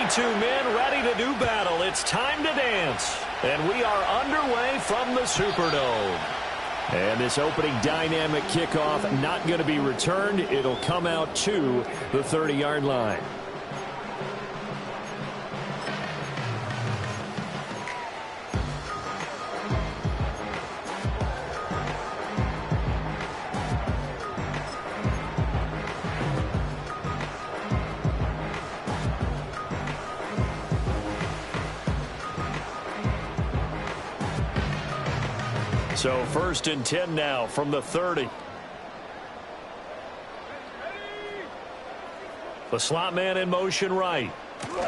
22 men ready to do battle. It's time to dance. And we are underway from the Superdome. And this opening dynamic kickoff not going to be returned. It'll come out to the 30-yard line. So 1st and 10 now from the 30. The slot man in motion right.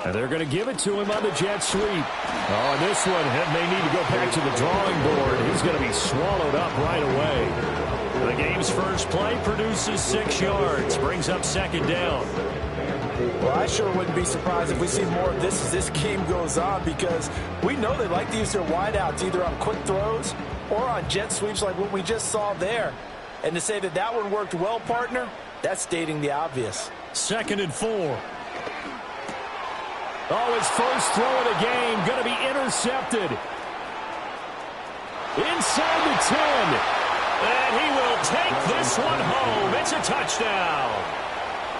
And they're going to give it to him on the jet sweep. Oh, and this one may need to go back to the drawing board. He's going to be swallowed up right away. The game's first play produces 6 yards. Brings up 2nd down. Well, I sure wouldn't be surprised if we see more of this as this game goes on, because we know they like to use their wideouts either on quick throws or on jet sweeps like what we just saw there. And to say that that one worked well, partner, that's stating the obvious. 2nd and 4. Oh, his first throw of the game going to be intercepted. Inside the 10. And he will take this one home. It's a touchdown.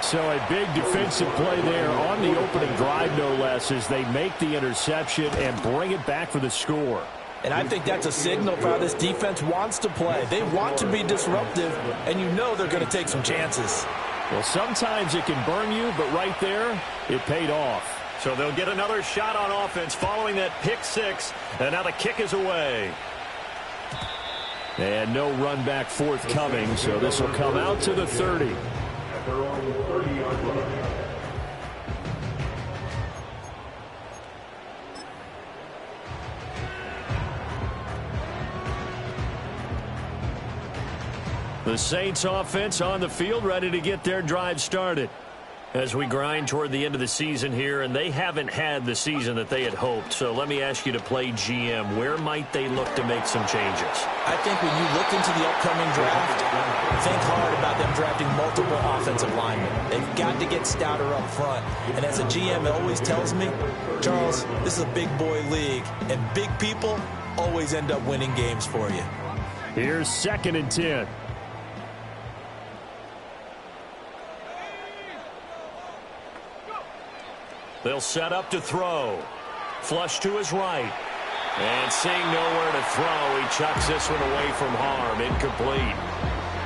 So a big defensive play there on the opening drive, no less, as they make the interception and bring it back for the score. And I think that's a signal for how this defense wants to play. They want to be disruptive, and you know they're going to take some chances. Well, sometimes it can burn you, but right there, it paid off. So they'll get another shot on offense following that pick 6, and now the kick is away. And no run back forthcoming, so this will come out to the 30. The Saints offense on the field, ready to get their drive started. As we grind toward the end of the season here, and they haven't had the season that they had hoped. So let me ask you to play GM. Where might they look to make some changes? I think when you look into the upcoming draft, think hard about them drafting multiple offensive linemen. They've got to get stouter up front. And as a GM, it always tells me, Charles, this is a big boy league, and big people always end up winning games for you. Here's 2nd and 10. They'll set up to throw. Flush to his right. And seeing nowhere to throw, he chucks this one away from harm. Incomplete.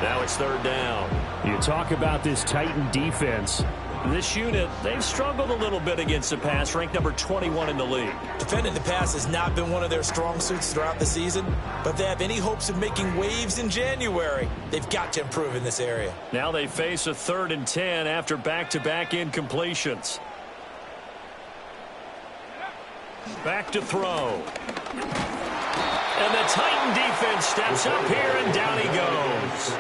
Now it's 3rd down. You talk about this Titan defense. This unit, they've struggled a little bit against the pass, ranked number 21 in the league. Defending the pass has not been one of their strong suits throughout the season, but if they have any hopes of making waves in January, they've got to improve in this area. Now they face a 3rd and 10 after back-to-back incompletions. Back to throw. And the Titan defense steps up here, and down he goes.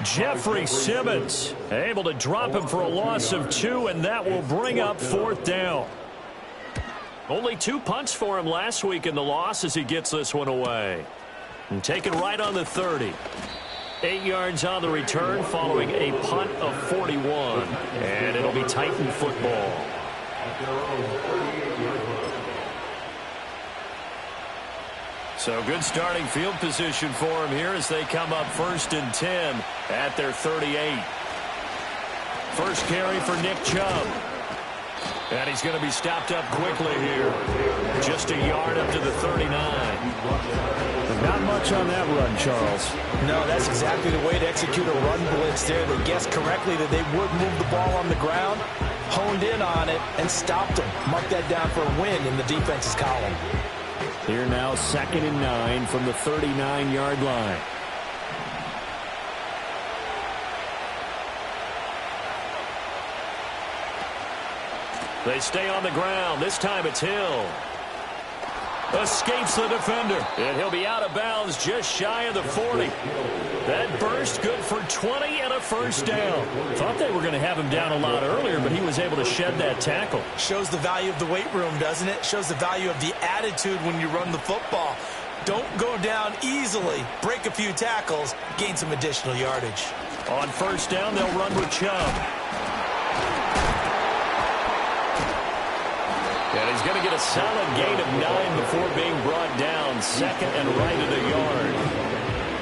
Jeffrey Simmons able to drop him for a loss of 2, and that will bring up 4th down. Only 2 punts for him last week in the loss as he gets this one away. And taken right on the 30. 8 yards on the return following a punt of 41. And it'll be Titan football. So good starting field position for him here as they come up 1st and 10 at their 38. First carry for Nick Chubb. And he's going to be stopped up quickly here. Just a yard up to the 39. Not much on that run, Charles. No, that's exactly the way to execute a run blitz there. They guessed correctly that they would move the ball on the ground, honed in on it, and stopped them. Mark that down for a win in the defense's column. Here now, 2nd and 9 from the 39-yard line. They stay on the ground. This time it's Hill. Escapes the defender. And he'll be out of bounds just shy of the 40. That burst good for 20 and a 1st down. Thought they were going to have him down a lot earlier, but he was able to shed that tackle. Shows the value of the weight room, doesn't it? Shows the value of the attitude when you run the football. Don't go down easily. Break a few tackles. Gain some additional yardage. On 1st down, they'll run with Chubb. And he's going to get a solid gain of 9 before being brought down. Second and right at a yard.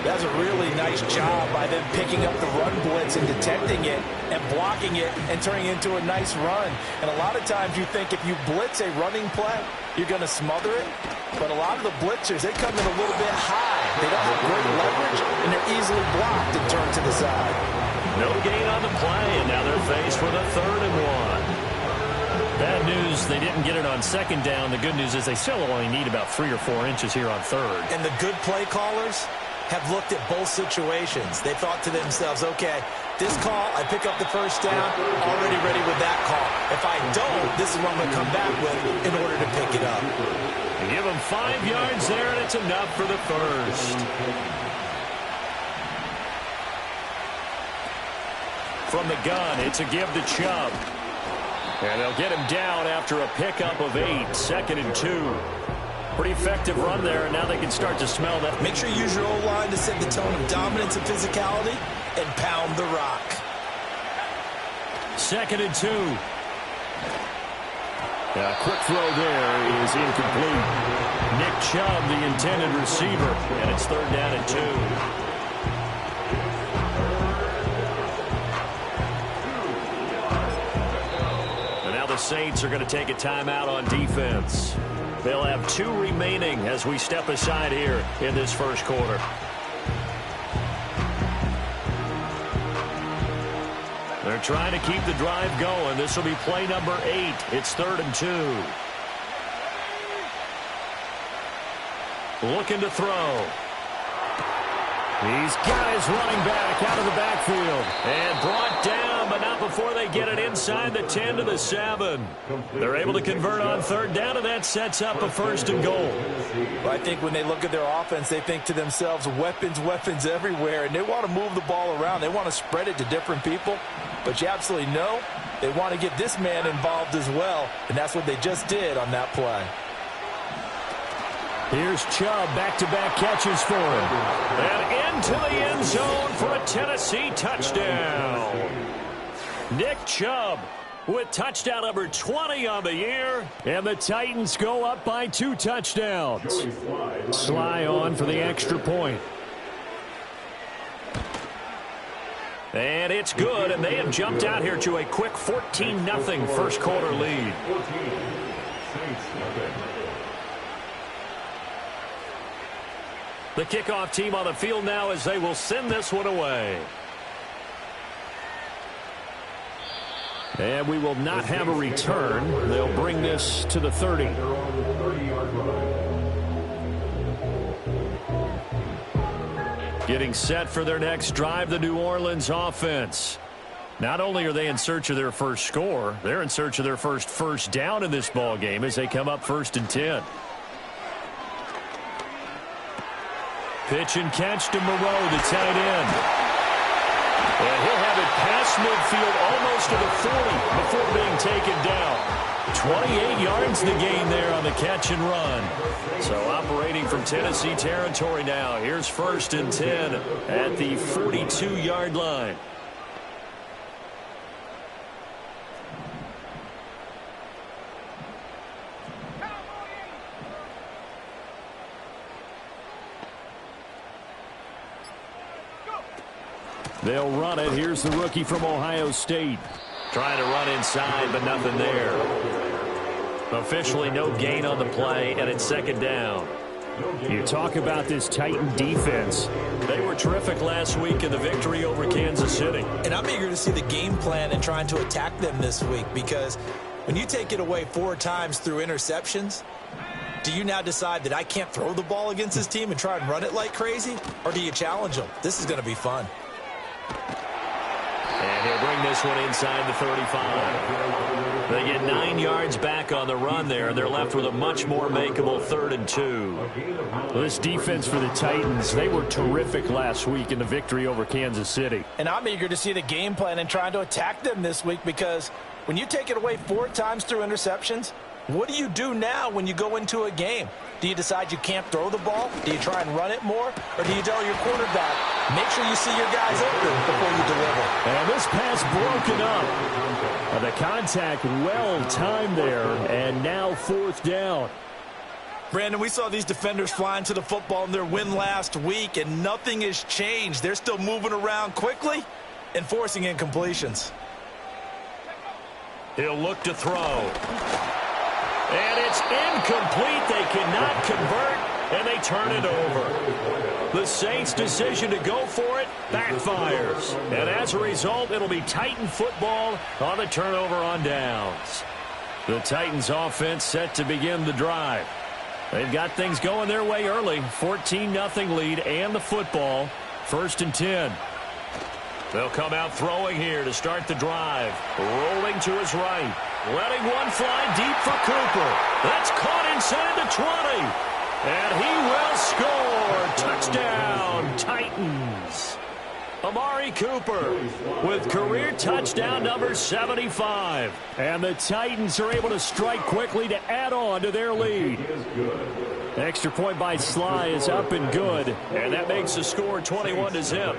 That's a really nice job by them picking up the run blitz and detecting it and blocking it and turning it into a nice run. And a lot of times you think if you blitz a running play, you're going to smother it. But a lot of the blitzers, they come in a little bit high. They don't have great leverage, and they're easily blocked and turned to the side. No gain on the play, and now they're faced with a 3rd and 1. Bad news, they didn't get it on 2nd down. The good news is they still only need about 3 or 4 inches here on 3rd. And the good play callers have looked at both situations. They thought to themselves, okay, this call, I pick up the 1st down, already ready with that call. If I don't, this is what I'm going to come back with in order to pick it up. They give them 5 yards there, and it's enough for the 1st. From the gun, it's a give to Chubb. And they'll get him down after a pickup of 8, 2nd and 2. Pretty effective run there, and now they can start to smell that. Make sure you use your O-line to set the tone of dominance and physicality and pound the rock. 2nd and 2. A quick throw there is incomplete. Nick Chubb, the intended receiver, and it's 3rd down and 2. And now the Saints are going to take a timeout on defense. They'll have 2 remaining as we step aside here in this 1st quarter. They're trying to keep the drive going. This will be play number 8. It's 3rd and 2. Looking to throw. He's got his running back out of the backfield. And brought down, but not before they get it inside the 10 to the 7. They're able to convert on 3rd down, and that sets up a 1st and goal. Well, I think when they look at their offense, they think to themselves, weapons, weapons everywhere, and they want to move the ball around. They want to spread it to different people. But you absolutely know they want to get this man involved as well, and that's what they just did on that play. Here's Chubb, back-to-back catches for him. And into the end zone for a Tennessee touchdown. Nick Chubb with touchdown number 20 on the year. And the Titans go up by 2 touchdowns. Sly on for the extra point. And it's good, and they have jumped out here to a quick 14-0 1st quarter lead. The kickoff team on the field now as they will send this one away. And we will not have a return. They'll bring this to the 30. Getting set for their next drive, the New Orleans offense. Not only are they in search of their first score, they're in search of their first down in this ball game as they come up 1st and 10. Pitch and catch to Moreau, the tight end. And he'll have it past midfield almost to the 40 before being taken down. 28 yards the gain there on the catch and run. So operating from Tennessee territory now. Here's 1st and 10 at the 42-yard line. They'll run it. Here's the rookie from Ohio State. Trying to run inside, but nothing there. Officially no gain on the play, and it's 2nd down. You talk about this Titan defense. They were terrific last week in the victory over Kansas City. And I'm eager to see the game plan and trying to attack them this week, because when you take it away 4 times through interceptions, do you now decide that I can't throw the ball against this team and try and run it like crazy? Or do you challenge them? This is going to be fun. And he'll bring this one inside the 35. They get 9 yards back on the run there, and they're left with a much more makeable 3rd and 2. Well, this defense for the Titans, they were terrific last week in the victory over Kansas City. And I'm eager to see the game plan and trying to attack them this week, because when you take it away 4 times through interceptions, what do you do now when you go into a game? Do you decide you can't throw the ball? Do you try and run it more? Or do you tell your quarterback, make sure you see your guys open before you deliver? And this pass broken up. The contact well timed there, and now 4th down. Brandon, we saw these defenders flying to the football in their win last week, and nothing has changed. They're still moving around quickly and forcing incompletions. He'll look to throw. And it's incomplete. They cannot convert, and they turn it over. The Saints' decision to go for it backfires. And as a result, it'll be Titan football on the turnover on downs. The Titans' offense set to begin the drive. They've got things going their way early. 14-0 lead and the football. 1st and 10. They'll come out throwing here to start the drive. Rolling to his right. Letting one fly deep for Cooper. That's caught inside the 20. And he will score. Touchdown, Titans. Amari Cooper with career touchdown number 75. And the Titans are able to strike quickly to add on to their lead. Extra point by Sly is up and good. And that makes the score 21-0.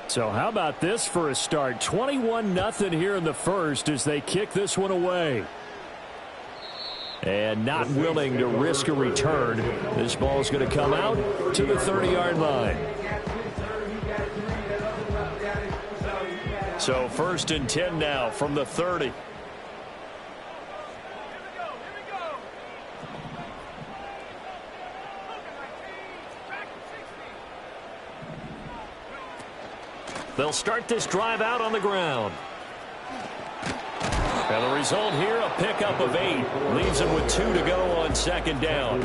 So how about this for a start? 21-0 here in the first as they kick this one away. And not willing to risk a return. This ball's going to come out to the 30-yard line. So 1st and 10 now from the 30. They'll start this drive out on the ground. And the result here, a pickup of 8. Leaves them with 2 to go on 2nd down.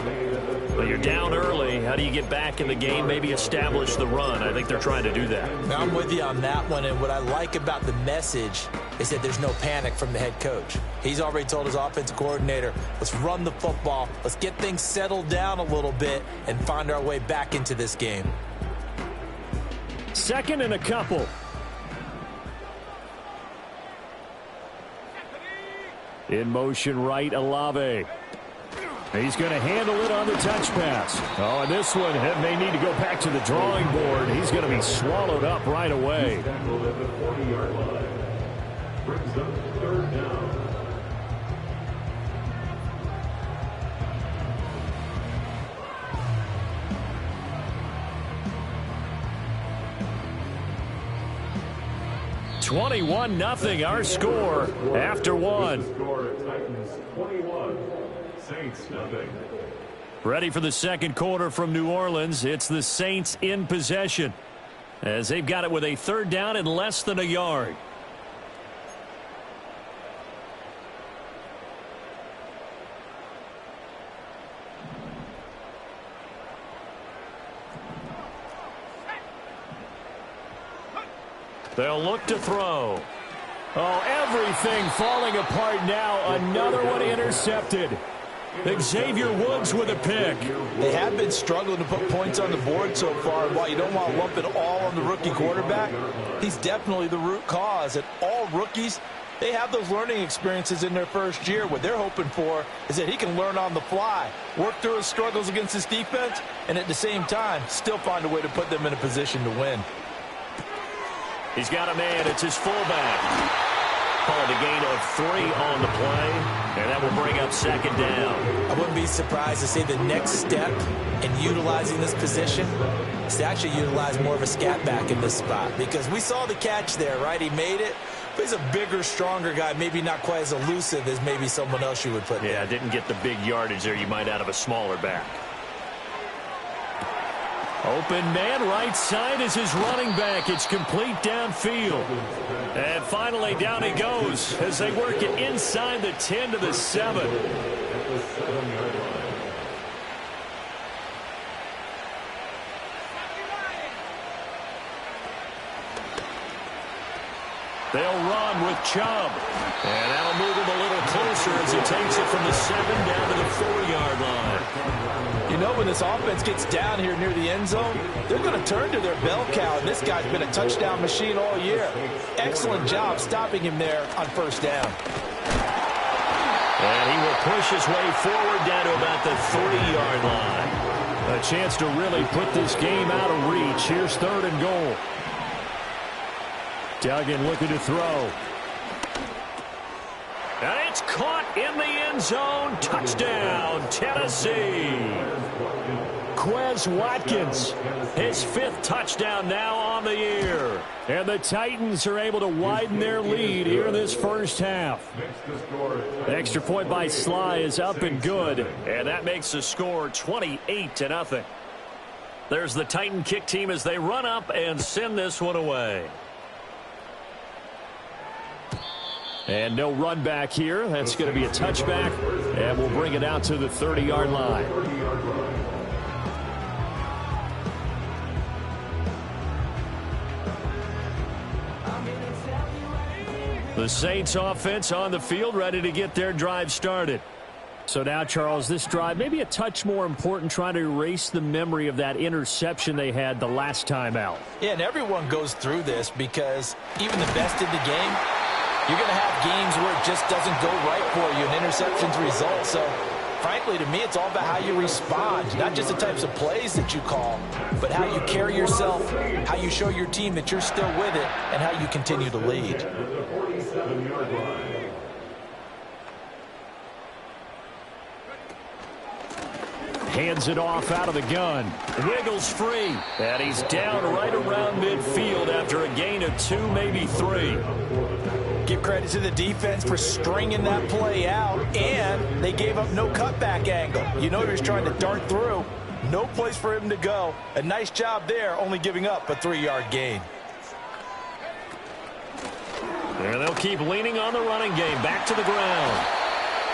But you're down early. How do you get back in the game? Maybe establish the run. I think they're trying to do that. I'm with you on that one. And what I like about the message is that there's no panic from the head coach. He's already told his offensive coordinator, let's run the football. Let's get things settled down a little bit and find our way back into this game. 2nd and a couple. In motion right, Olave. He's going to handle it on the touch pass. Oh, and this one may need to go back to the drawing board. He's going to be swallowed up right away. Brings up 3rd down. (21-0) our score after one. Titans 21, Saints nothing. Ready for the 2nd quarter from New Orleans. It's the Saints in possession as they've got it with a 3rd down and less than a yard. They'll look to throw. Oh, everything falling apart now. Another one intercepted. Xavier Woods with a pick. They have been struggling to put points on the board so far. While you don't want to lump it all on the rookie quarterback, he's definitely the root cause. And all rookies, they have those learning experiences in their first year. What they're hoping for is that he can learn on the fly, work through his struggles against his defense, and at the same time, still find a way to put them in a position to win. He's got a man. It's his fullback. Called a gain of 3 on the play, and that will bring up 2nd down. I wouldn't be surprised to see the next step in utilizing this position is to actually utilize more of a scat back in this spot, because we saw the catch there, right? He made it, but he's a bigger, stronger guy, maybe not quite as elusive as maybe someone else you would put there. Yeah, didn't get the big yardage there you might out of a smaller back. Open man right side is his running back. It's complete downfield. And finally down he goes as they work it inside the 10 to the 7. They'll run with Chubb. And that'll move him a little closer as he takes it from the 7 down to the 4-yard line. You know, when this offense gets down here near the end zone, they're going to turn to their bell cow, and this guy's been a touchdown machine all year. Excellent job stopping him there on 1st down. And he will push his way forward down to about the 3-yard line. A chance to really put this game out of reach. Here's 3rd and goal. Duggan looking to throw. And it's caught in the end zone. Touchdown, Tennessee. Quez Watkins, his 5th touchdown now on the year. And the Titans are able to widen their lead here in this first half. The extra point by Sly is up and good. And that makes the score 28-0. There's the Titan kick team as they run up and send this one away. And no run back here. That's going to be a touchback. And we'll bring it out to the 30-yard line. The Saints offense on the field, ready to get their drive started. So now, Charles, this drive maybe a touch more important, trying to erase the memory of that interception they had the last time out. Yeah, and everyone goes through this because even the best in the game, you're going to have games where it just doesn't go right for you and interceptions result. So, frankly, to me, it's all about how you respond, not just the types of plays that you call, but how you carry yourself, how you show your team that you're still with it, and how you continue to lead. Hands it off out of the gun. Wiggles free. And he's down right around midfield after a gain of 2, maybe 3. Give credit to the defense for stringing that play out, and they gave up no cutback angle. You know he was trying to dart through. No place for him to go. A nice job there, only giving up a 3-yard gain. And they'll keep leaning on the running game. Back to the ground.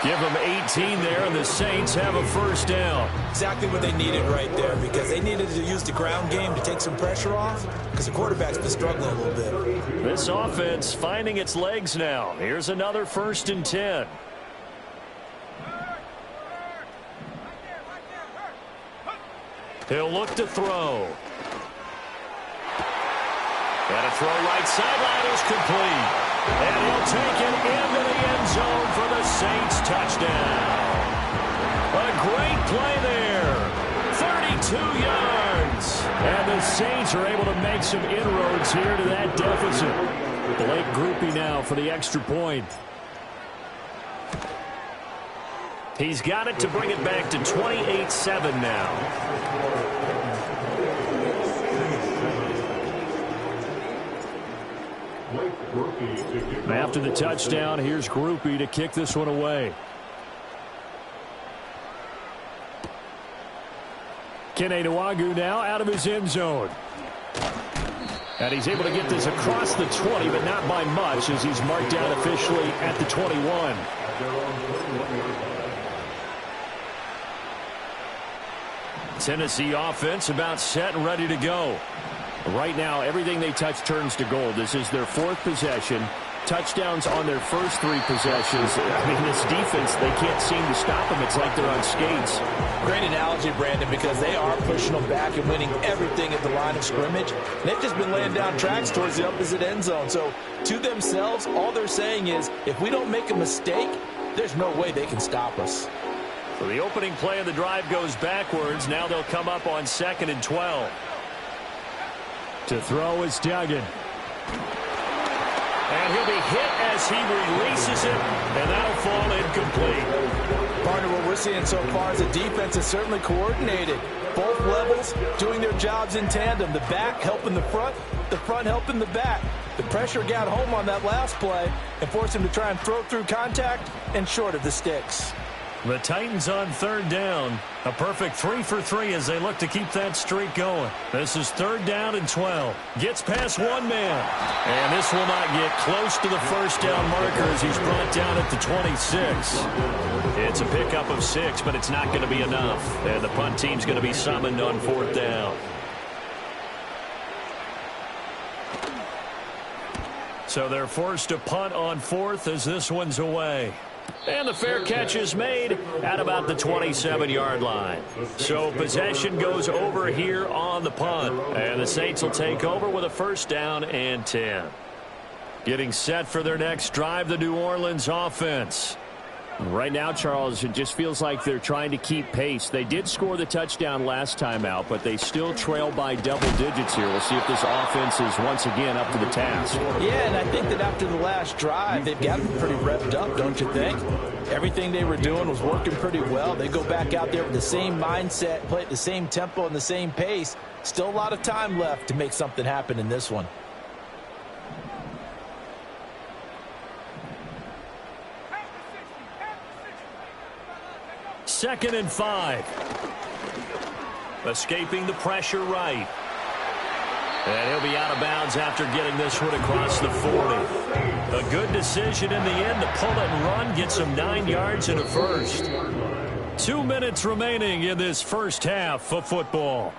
Give them 18 there, and the Saints have a first down. Exactly what they needed right there, because they needed to use the ground game to take some pressure off, because the quarterback's been struggling a little bit. This offense finding its legs now. Here's another 1st and 10. He'll look to throw. And a throw right sideline is complete. And he'll take it into the end zone for the Saints touchdown. A great play there. 32 yards. And the Saints are able to make some inroads here to that deficit. Blake Groupie now for the extra point. He's got it to bring it back to 28-7 now. After the touchdown, here's Groupie to kick this one away. Kene Nwagu now out of his end zone. And he's able to get this across the 20, but not by much, as he's marked down officially at the 21. Tennessee offense about set and ready to go. Right now, everything they touch turns to gold. This is their 4th possession. Touchdowns on their first 3 possessions. I mean, this defense, they can't seem to stop them. It's like they're on skates. Great analogy, Brandon, because they are pushing them back and winning everything at the line of scrimmage. And they've just been laying down tracks towards the opposite end zone. So, to themselves, all they're saying is, if we don't make a mistake, there's no way they can stop us. So the opening play of the drive goes backwards. Now they'll come up on 2nd and 12. To throw is Duggan. And he'll be hit as he releases it, and that'll fall incomplete. Partner, what we're seeing so far is the defense is certainly coordinated. Both levels doing their jobs in tandem. The back helping the front helping the back. The pressure got home on that last play and forced him to try and throw through contact and short of the sticks. The Titans on 3rd down. A perfect 3 for 3 as they look to keep that streak going. This is 3rd down and 12. Gets past one man. And this will not get close to the first down marker as he's brought down at the 26. It's a pickup of 6, but it's not going to be enough. And the punt team's going to be summoned on 4th down. So they're forced to punt on 4th as this one's away. And the fair catch is made at about the 27-yard line. So possession goes over here on the punt. And the Saints will take over with a 1st down and 10. Getting set for their next drive, the New Orleans offense. Right now, Charles, it just feels like they're trying to keep pace. They did score the touchdown last time out, but they still trail by double digits here. We'll see if this offense is once again up to the task. Yeah, and I think that after the last drive, they've got them pretty revved up, don't you think? Everything they were doing was working pretty well. They go back out there with the same mindset, play at the same tempo and the same pace. Still a lot of time left to make something happen in this one. Second and 5. Escaping the pressure right. And he'll be out of bounds after getting this one across the 40. A good decision in the end to pull it and run, get some 9 yards and a first. 2 minutes remaining in this first half of football.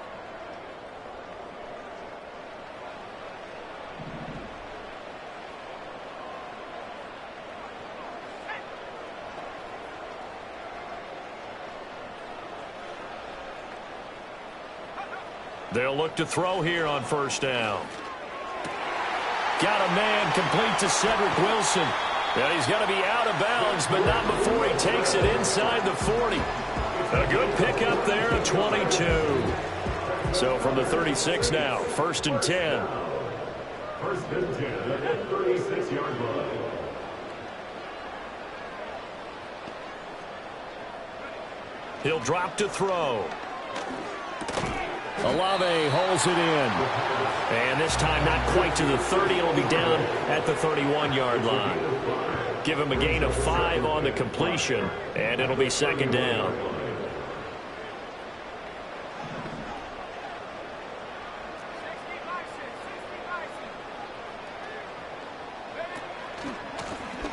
They'll look to throw here on first down. Got a man complete to Cedric Wilson. And he's going to be out of bounds, but not before he takes it inside the 40. A good pickup there, a 22. So from the 36 now, first and 10. First and 10 at that 36-yard line. He'll drop to throw. Olave holds it in. And this time not quite to the 30. It'll be down at the 31-yard line. Give him a gain of 5 on the completion, and it'll be second down.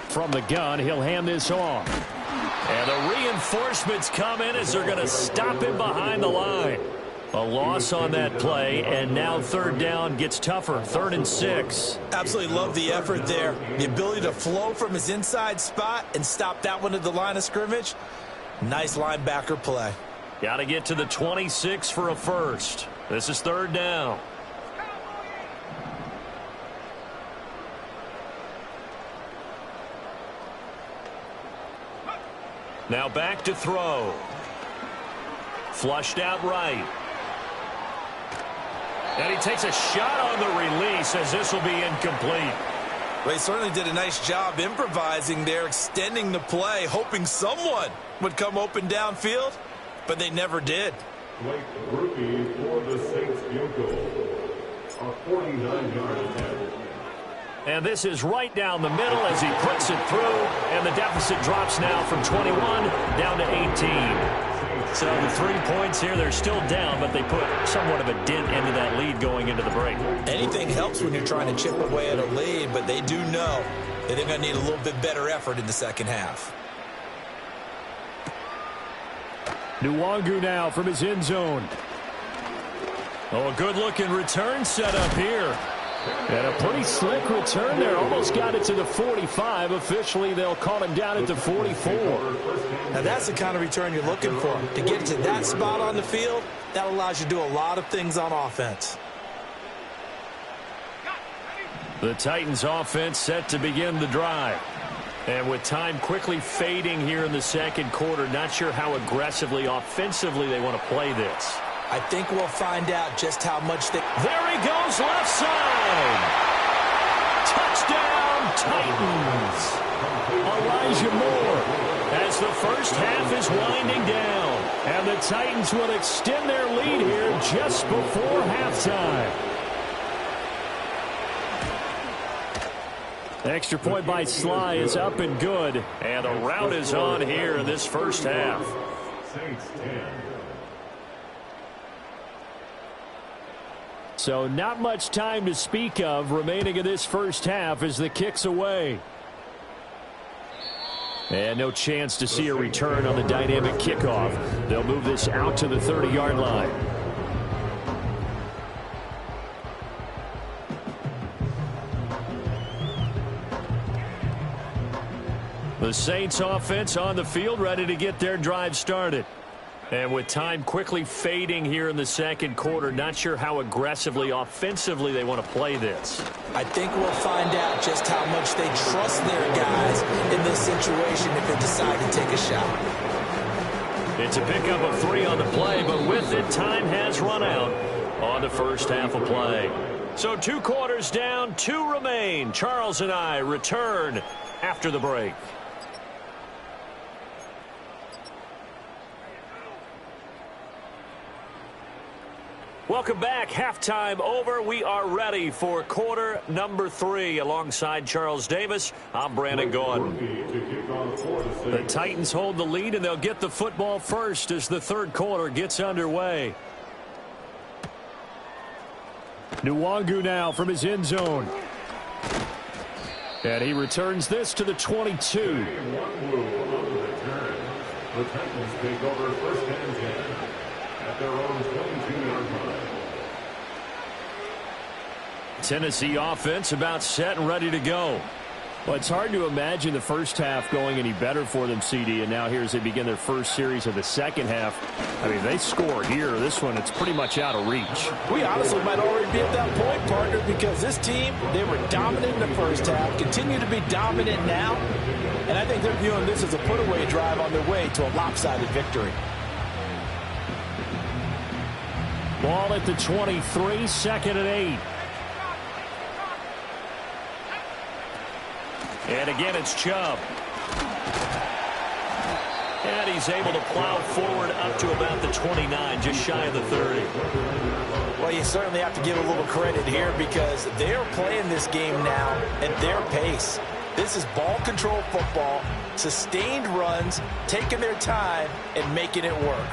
From the gun, he'll hand this off. And the reinforcements come in as they're going to stop him behind the line. A loss on that play, and now third down gets tougher. 3rd and 6. Absolutely love the effort there. The ability to flow from his inside spot and stop that one at the line of scrimmage. Nice linebacker play. Got to get to the 26 for a first. This is 3rd down. Now back to throw. Flushed out right. And he takes a shot on the release as this will be incomplete. Well, he certainly did a nice job improvising there, extending the play, hoping someone would come open downfield, but they never did. Blake Rookie for the Saints field goal. A 49-yard attempt. And this is right down the middle as he puts it through, and the deficit drops now from 21 down to 18. So the 3 points here, they're still down, but they put somewhat of a dent into that lead going into the break. Anything helps when you're trying to chip away at a lead, but they do know that they're going to need a little bit better effort in the second half. Nwangu now from his end zone. Oh, a good-looking return set up here. And a pretty slick return there. Almost got it to the 45. Officially, they'll call him down at the 44. Now, that's the kind of return you're looking for. To get to that spot on the field, that allows you to do a lot of things on offense. The Titans offense set to begin the drive. And with time quickly fading here in the second quarter, not sure how aggressively, offensively they want to play this. I think we'll find out just how much they... There he goes, left side. Touchdown, Titans. Elijah Moore as the first half is winding down. And the Titans will extend their lead here just before halftime. Extra point by Sly is up and good. And the route is on here in this first half. Saints 10. So not much time to speak of remaining in this first half as the kick's away. And no chance to see a return on the dynamic kickoff. They'll move this out to the 30-yard line. The Saints offense on the field ready to get their drive started. And with time quickly fading here in the second quarter, not sure how aggressively, offensively they want to play this. I think we'll find out just how much they trust their guys in this situation if they decide to take a shot. It's a pickup of 3 on the play, but with it, time has run out on the first half of play. So 2 quarters down, 2 remain. Charles and I return after the break. Welcome back. Halftime over. We are ready for quarter number 3. Alongside Charles Davis, I'm Brandon Gordon. The Titans hold the lead, and they'll get the football first as the third quarter gets underway. Nwangu now from his end zone. And he returns this to the 22. The Titans take over first and 10 at their own 22-yard line. Tennessee offense about set and ready to go. Well, it's hard to imagine the first half going any better for them, CD, and now here as they begin their first series of the second half. I mean, they score here. This one, it's pretty much out of reach. We honestly might already be at that point, partner, because this team, they were dominant in the first half, continue to be dominant now, and I think they're viewing this as a put-away drive on their way to a lopsided victory. Ball at the 23, second and 8. And again, it's Chubb. And he's able to plow forward up to about the 29, just shy of the 30. Well, you certainly have to give a little credit here because they're playing this game now at their pace. This is ball control football, sustained runs, taking their time, and making it work.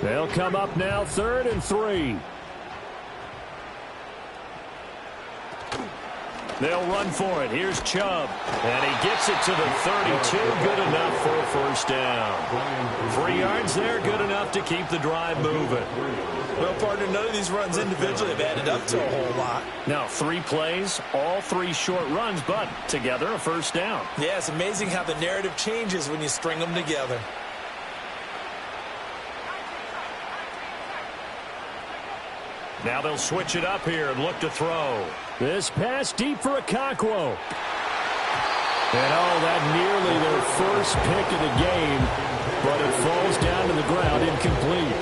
They'll come up now, 3rd and 3. They'll run for it. Here's Chubb. And he gets it to the 32. Good enough for a first down. 3 yards there, good enough to keep the drive moving. Well, partner, none of these runs individually have added up to a whole lot. Now, 3 plays, all 3 short runs, but together a first down. Yeah, it's amazing how the narrative changes when you string them together. Now they'll switch it up here and look to throw. This pass deep for Okonkwo. And that nearly their first pick of the game, but it falls down to the ground incomplete.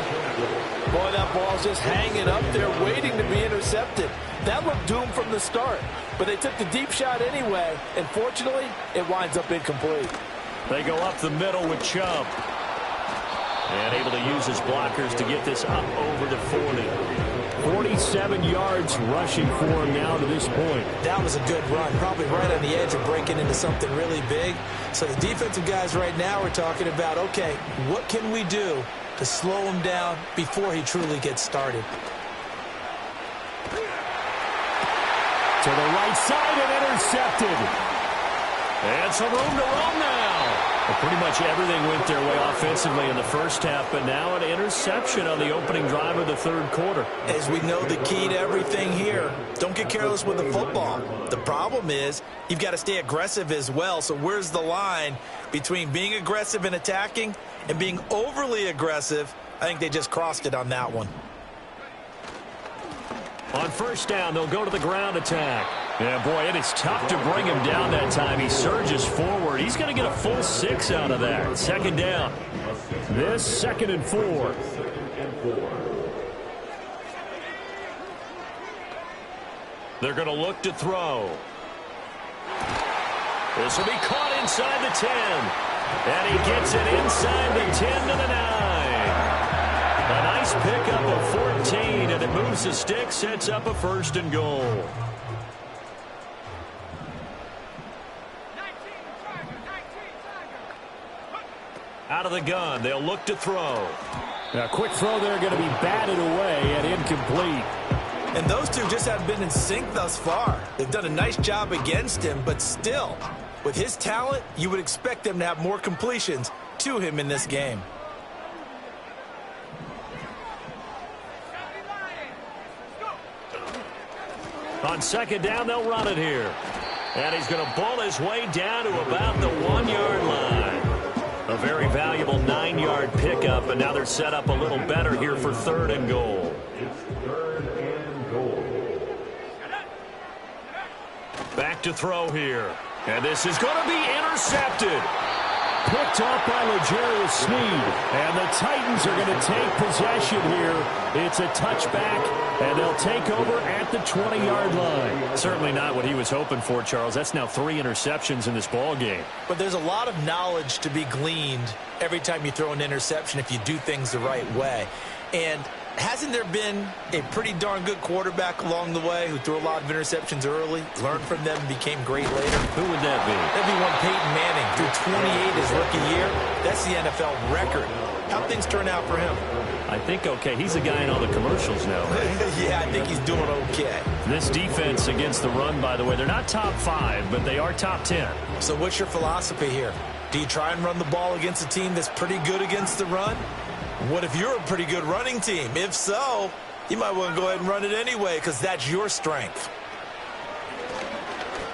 Boy, that ball's just hanging up there waiting to be intercepted. That looked doomed from the start, but they took the deep shot anyway, and fortunately, it winds up incomplete. They go up the middle with Chubb. And able to use his blockers to get this up over to 40. 47 yards rushing for him now to this point. That was a good run, probably right on the edge of breaking into something really big. So the defensive guys right now are talking about, okay, what can we do to slow him down before he truly gets started? To the right side and intercepted. And some room to run now. Well, pretty much everything went their way offensively in the first half, but now an interception on the opening drive of the third quarter. As we know, the key to everything here, don't get careless with the football. The problem is you've got to stay aggressive as well. So where's the line between being aggressive and attacking and being overly aggressive? I think they just crossed it on that one. On first down, they'll go to the ground attack. Yeah, boy, it is tough to bring him down that time. He surges forward. He's going to get a full 6 out of that. Second down. This 2nd and 4. They're going to look to throw. This will be caught inside the 10. And he gets it inside the 10 to the 9. A nice pickup of 14, and it moves the stick, sets up a 1st and goal. Out of the gun, they'll look to throw. A quick throw there, going to be batted away and incomplete. And those two just have been in sync thus far. They've done a nice job against him, but still, with his talent, you would expect them to have more completions to him in this game. On second down, they'll run it here. And he's going to bull his way down to about the 1-yard line. A very valuable 9-yard pickup, and now they're set up a little better here for 3rd and goal. It's 3rd and goal. Back to throw here. And this is going to be intercepted. Picked off by L'Jarius Sneed. And the Titans are going to take possession here. It's a touchback, and they'll take over at the 20-yard line. Certainly not what he was hoping for, Charles. That's now 3 interceptions in this ball game. But there's a lot of knowledge to be gleaned every time you throw an interception if you do things the right way. And hasn't there been a pretty darn good quarterback along the way who threw a lot of interceptions early, learned from them, and became great later? Who would that be? That'd be one Peyton Manning. Threw 28 his rookie year. That's the NFL record. How'd things turn out for him? I think okay. He's a guy in all the commercials now, right? Yeah, I think he's doing okay. This defense against the run, by the way, they're not top 5, but they are top 10. So what's your philosophy here? Do you try and run the ball against a team that's pretty good against the run? What if you're a pretty good running team? If so, you might want to go ahead and run it anyway because that's your strength.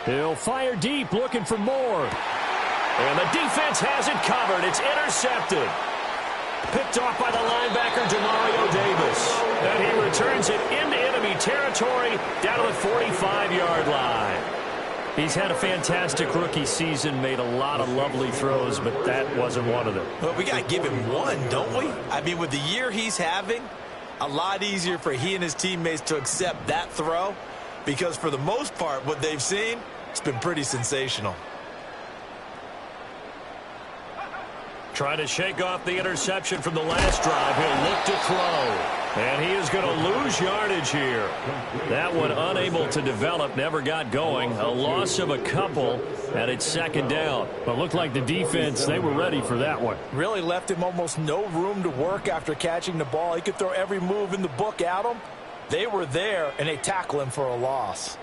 He'll fire deep, looking for more. And the defense has it covered. It's intercepted. Picked off by the linebacker, Demario Davis. And he returns it into enemy territory down to the 45-yard line. He's had a fantastic rookie season, made a lot of lovely throws, but that wasn't one of them. Well, we got to give him one, don't we? I mean, with the year he's having, a lot easier for he and his teammates to accept that throw because for the most part, what they've seen, it's been pretty sensational. Trying to shake off the interception from the last drive. He'll look to throw. And he is going to lose yardage here. That one unable to develop, never got going. A loss of a couple, and it's second down. But looked like the defense, they were ready for that one. Really left him almost no room to work after catching the ball. He could throw every move in the book at him. They were there, and they tackle him for a loss.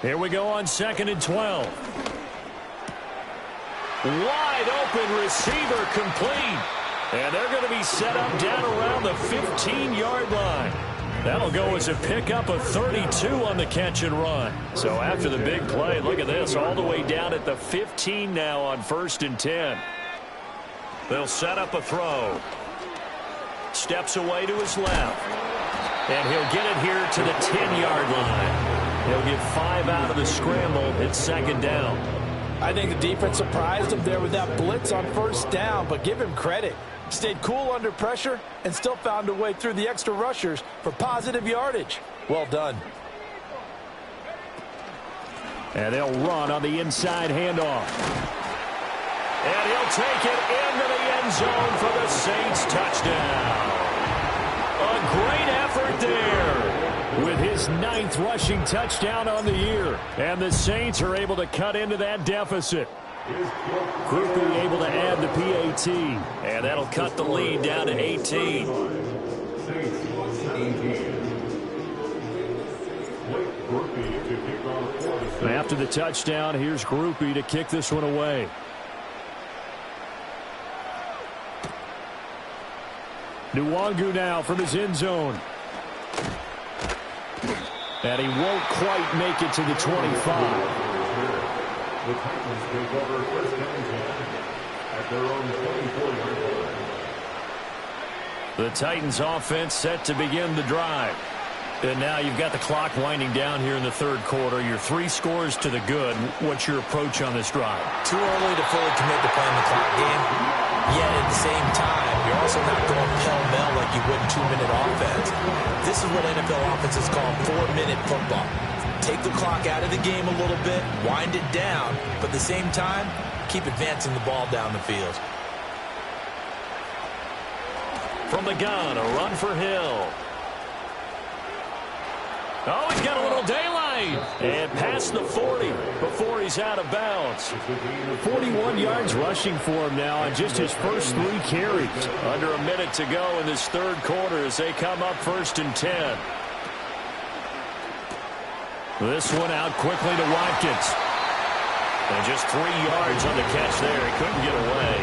Here we go on 2nd and 12. Wide open receiver complete. And they're going to be set up down around the 15-yard line. That'll go as a pickup of 32 on the catch and run. So after the big play, look at this, all the way down at the 15 now on 1st and 10. They'll set up a throw. Steps away to his left. And he'll get it here to the 10-yard line. He'll get 5 out of the scramble. It's 2nd down. I think the defense surprised him there with that blitz on 1st down, but give him credit. Stayed cool under pressure and still found a way through the extra rushers for positive yardage. Well done. And they'll run on the inside handoff. And he'll take it into the end zone for the Saints touchdown. A great effort there. With his 9th rushing touchdown on the year. And the Saints are able to cut into that deficit. Groupie able to add the PAT. And that'll cut the lead down to 18. After the touchdown, here's Groupie to kick this one away. Nwangu now from his end zone. And he won't quite make it to the 25. The Titans take over 1st and 10 at their own 24-yard line. The Titans offense set to begin the drive. And now you've got the clock winding down here in the 3rd quarter. You're 3 scores to the good. What's your approach on this drive? Too early to fully commit to playing the clock game. Yet at the same time, you're also not going pell-mell like you would in 2-minute offense. This is what NFL offenses call 4-minute football. Take the clock out of the game a little bit, wind it down, but at the same time, keep advancing the ball down the field. From the gun, a run for Hill. Oh, he's got a little daylight. And past the 40 before he's out of bounds. 41 yards rushing for him now on just his first 3 carries. Under a minute to go in this 3rd quarter as they come up 1st and 10. This one out quickly to Watkins. And just 3 yards on the catch there. He couldn't get away.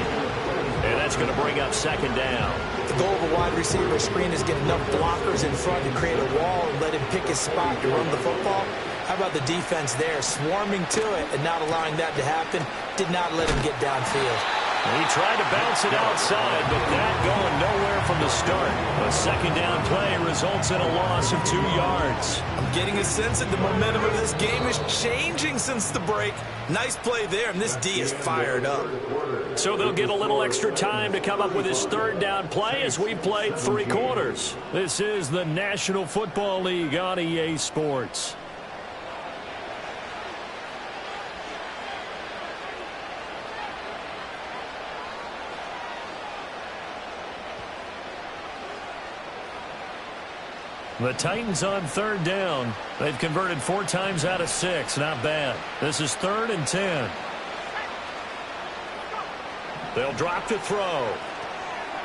And that's going to bring up 2nd down. The goal of a wide receiver screen is get enough blockers in front to create a wall and let let him pick his spot to run the football. How about the defense there, swarming to it and not allowing that to happen? Did not let him get downfield. He tried to bounce it outside, but that going nowhere from the start. A second down play results in a loss of 2 yards. I'm getting a sense that the momentum of this game is changing since the break. Nice play there, and this D is fired up. So they'll get a little extra time to come up with his third down play as we played 3 quarters. This is the National Football League on EA Sports. The Titans on third down. They've converted 4 times out of 6. Not bad. This is 3rd and 10. They'll drop to throw.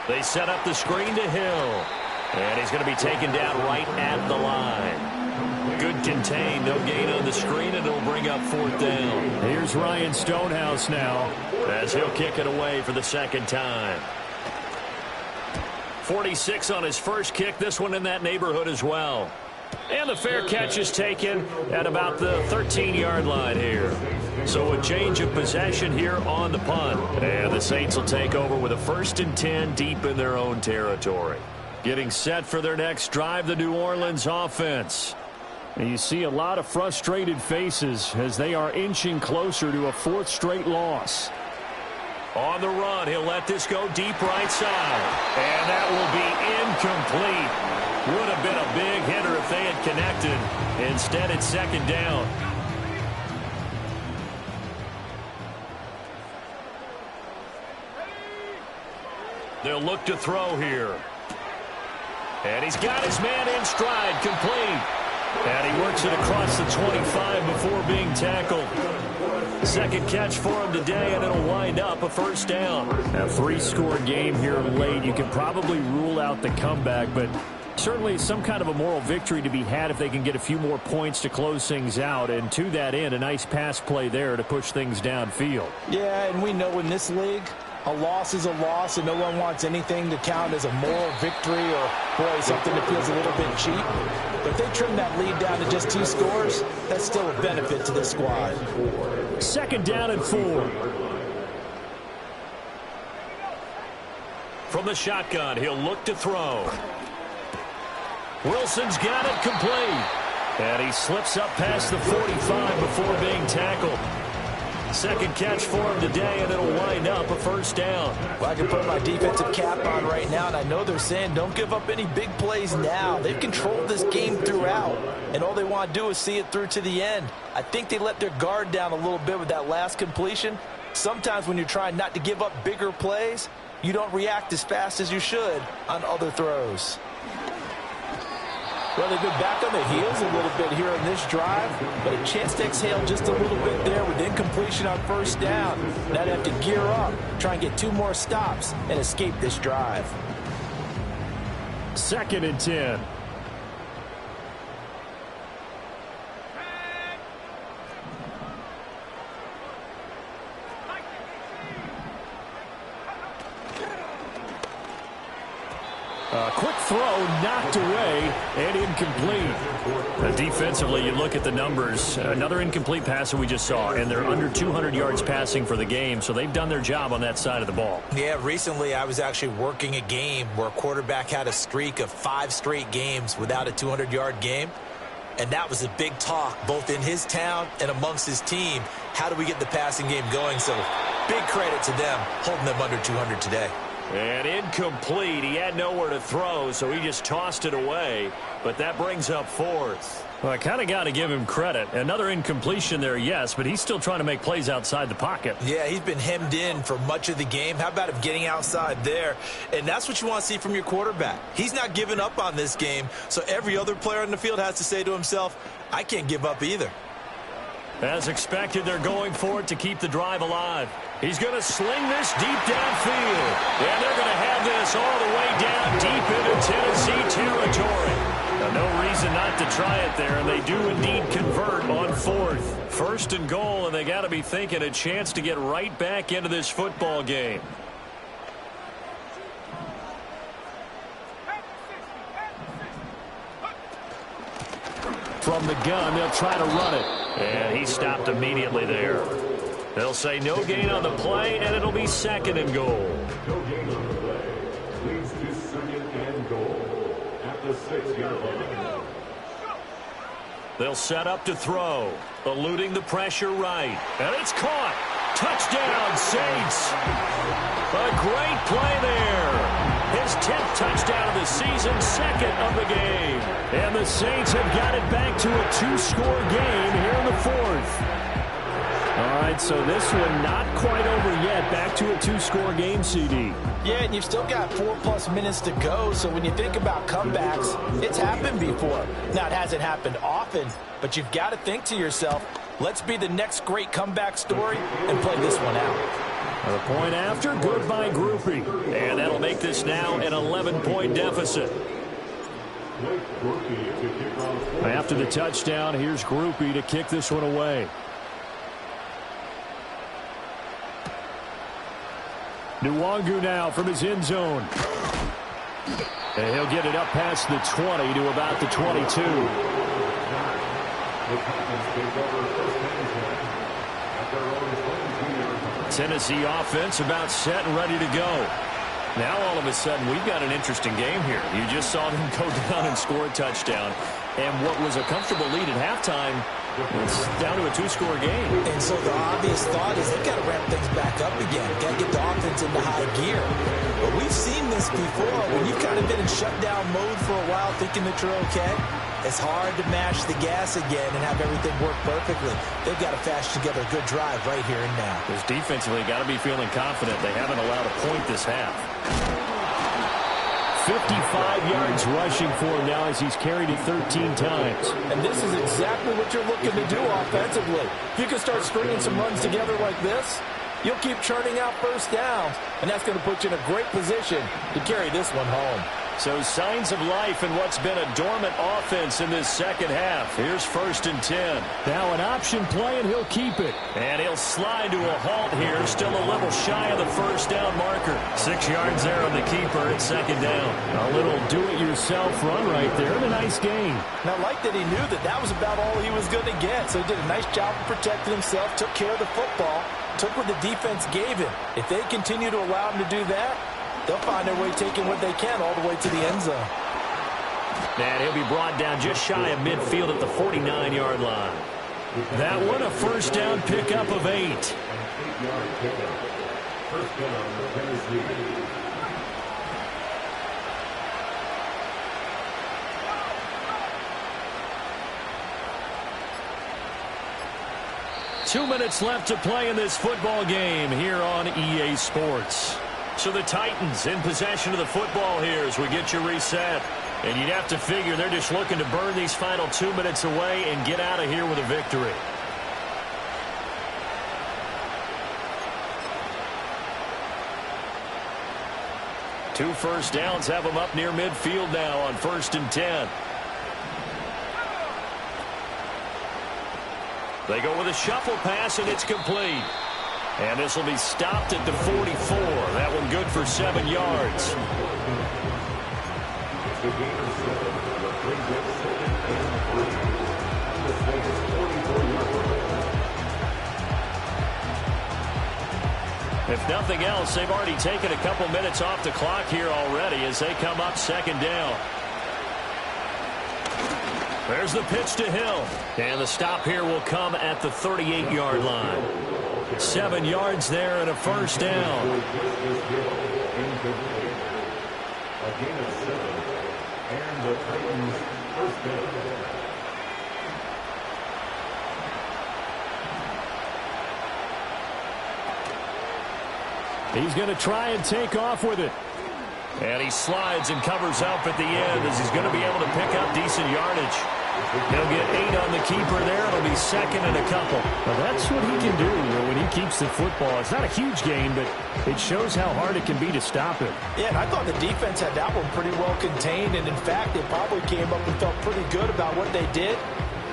They set up the screen to Hill. And he's going to be taken down right at the line. Good contain. No gain on the screen, and it'll bring up 4th down. Here's Ryan Stonehouse now, as he'll kick it away for the second time. 46 on his first kick. This one in that neighborhood as well. And the fair catch is taken at about the 13-yard line here. So a change of possession here on the punt. And the Saints will take over with a 1st and 10 deep in their own territory. Getting set for their next drive, the New Orleans offense. And you see a lot of frustrated faces as they are inching closer to a 4th straight loss. On the run, he'll let this go deep right side. And that will be incomplete. Would have been a big hitter if they had connected. Instead, it's 2nd down. They'll look to throw here. And he's got his man in stride, complete. And he works it across the 25 before being tackled. Second catch for him today, and it'll wind up a 1st down. A 3-score game here late. You can probably rule out the comeback, but certainly some kind of a moral victory to be had if they can get a few more points to close things out. And to that end, a nice pass play there to push things downfield. Yeah, and we know in this league, a loss is a loss, and no one wants anything to count as a moral victory or, boy, something that feels a little bit cheap. But if they trim that lead down to just 2 scores, that's still a benefit to this squad. 2nd down and 4. From the shotgun, he'll look to throw. Wilson's got it complete. And he slips up past the 45 before being tackled. Second catch for him today, and it'll wind up a 1st down. Well, I can put my defensive cap on right now, and I know they're saying don't give up any big plays now. They've controlled this game throughout, and all they want to do is see it through to the end. I think they let their guard down a little bit with that last completion. Sometimes when you're trying not to give up bigger plays, you don't react as fast as you should on other throws. Well, they've been back on their heels a little bit here on this drive, but a chance to exhale just a little bit there with incompletion on 1st down. Now they have to gear up, try and get 2 more stops, and escape this drive. 2nd and 10. A quick throw knocked away and incomplete. Defensively, you look at the numbers. Another incomplete pass that we just saw, and they're under 200 yards passing for the game, so they've done their job on that side of the ball. Yeah, recently I was actually working a game where a quarterback had a streak of 5 straight games without a 200-yard game, and that was a big talk both in his town and amongst his team. How do we get the passing game going? So big credit to them holding them under 200 today. And incomplete. He had nowhere to throw, so he just tossed it away. But that brings up 4th. Well, I kind of got to give him credit. Another incompletion there, yes, but he's still trying to make plays outside the pocket. Yeah, he's been hemmed in for much of the game. How about him getting outside there? And that's what you want to see from your quarterback. He's not giving up on this game, so every other player on the field has to say to himself, I can't give up either. As expected, they're going for it to keep the drive alive. He's going to sling this deep downfield. And they're going to have this all the way down deep into Tennessee territory. Now, no reason not to try it there, and they do indeed convert on 4th. 1st and goal, and they got to be thinking a chance to get right back into this football game. From the gun, they'll try to run it. And he stopped immediately there. They'll say no gain on the play, and it'll be 2nd and goal. No gain on the play. Leads to 2nd and goal at the 6-yard line. They'll set up to throw. Eluding the pressure right. And it's caught. Touchdown, Saints. A great play there. His 10th touchdown of the season, 2nd of the game. And the Saints have got it back to a 2-score game here in the 4th. All right, so this one not quite over yet. Back to a 2-score game, CD. Yeah, and you've still got 4+ minutes to go, so when you think about comebacks, it's happened before. Now, it hasn't happened often, but you've got to think to yourself, let's be the next great comeback story and play this one out. The point after, good by Groupie. And that'll make this now an 11-point deficit. After the touchdown, here's Groupie to kick this one away. Nwangu now from his end zone. And he'll get it up past the 20 to about the 22. Tennessee offense about set and ready to go. Now all of a sudden we've got an interesting game here. You just saw them go down and score a touchdown. And what was a comfortable lead at halftime, it's down to a 2-score game. And so the obvious thought is they've got to ramp things back up again. Got to get the offense into high gear. But we've seen this before. When you've kind of been in shutdown mode for a while thinking that you're okay, it's hard to mash the gas again and have everything work perfectly. They've got to fashion together a good drive right here and now. Because defensively, got to be feeling confident. They haven't allowed a point this half. 55 yards rushing for him now as he's carried it 13 times. And this is exactly what you're looking to do offensively. If you can start stringing some runs together like this, you'll keep churning out first downs, and that's going to put you in a great position to carry this one home. So signs of life in what's been a dormant offense in this second half. Here's 1st and 10. Now an option play, and he'll keep it. And he'll slide to a halt here. Still a little shy of the first down marker. 6 yards there on the keeper at 2nd down. A little do-it-yourself run right there. And a nice gain. Now, I like that he knew that that was about all he was going to get. So he did a nice job of protecting himself, took care of the football, took what the defense gave him. If they continue to allow him to do that, they'll find their way taking what they can all the way to the end zone. And he'll be brought down just shy of midfield at the 49-yard line. That one a first down pickup of 8. 8-yard pickup. First down for Tennessee. Two minutes left to play in this football game here on EA Sports. So the Titans in possession of the football here as we get you reset. And you'd have to figure they're just looking to burn these final 2 minutes away and get out of here with a victory. Two first downs have them up near midfield now on 1st and 10. They go with a shuffle pass, and it's complete. And this will be stopped at the 44. That one good for 7 yards. If nothing else, they've already taken a couple minutes off the clock here already as they come up 2nd down. There's the pitch to Hill. And the stop here will come at the 38-yard line. 7 yards there and a first down. A gain of 7. And the Titans first down. He's going to try and take off with it. And he slides and covers up at the end as he's going to be able to pick up decent yardage. He'll get 8 on the keeper there. It'll be 2nd and a couple. Well, that's what he can do when he keeps the football. It's not a huge gain, but it shows how hard it can be to stop him. Yeah, and I thought the defense had that one pretty well contained. And, in fact, they probably came up and felt pretty good about what they did.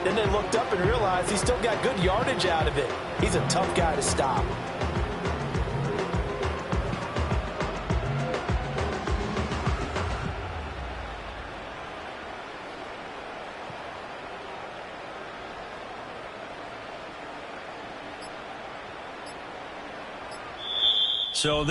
Then they looked up and realized he still got good yardage out of it. He's a tough guy to stop. So